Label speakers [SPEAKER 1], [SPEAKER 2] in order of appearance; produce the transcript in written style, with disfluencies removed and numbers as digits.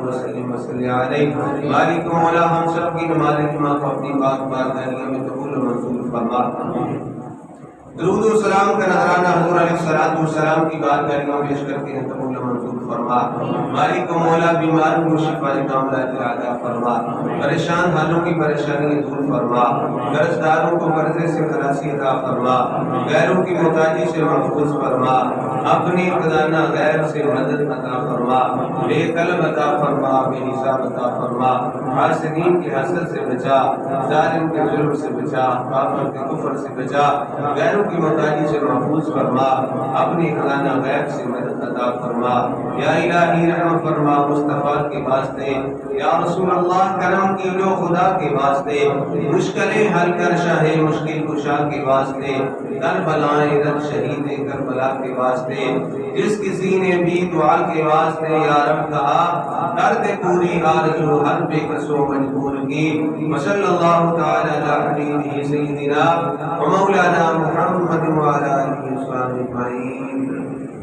[SPEAKER 1] وسلم وصلی علیہ مالک مولا ہم سب کی نماز جمعہ کو اپنی پاک بارگاہ میں قبول و منظور فرما. درود و سلام کا نذرانہ حضور علیہ الصلوۃ والسلام کی بارگاہ میں پیش کرتے ہیں، قبول و منظور فرما. مالک و مولا بیماروں کو شفا کاملہ عطا فرما، پریشان حالوں کی پریشانی دور فرما، قرض داروں کو قرضے سے خلاصی عطا فرما، غیروں کی محتاجی سے محفوظ فرما، اپنی خزانہ غیر سے مدد عطا فرما، بے قلب عطا فرما، بے حساب عطا فرما، حاسدین کی حسد سے بچا، ظالم کے ظلم سے بچا، کافر کے کفر سے بچا، غیروں کی محتاجی سے محفوظ فرما، اپنی خزانہ غیب سے مدد عطا فرما. یا الہی رحم فرما مصطفیٰ کے واسطے، یا رسول اللہ کرم کیجو خدا کے واسطے، مشکلیں حل کر شاہ مشکل کشا کے واسطے، کربلائیں رد شہید کربلا کے واسطے، جس کسی نے بھی دعا کے واسطے یا رب کہا کر دے پوری آرزو ہر بے کسو مجبور کی. وصلی اللہ تعالی علی حبیبہ سیدنا و مولانا محمد وعلی آلہ وصحبہ اجمعین.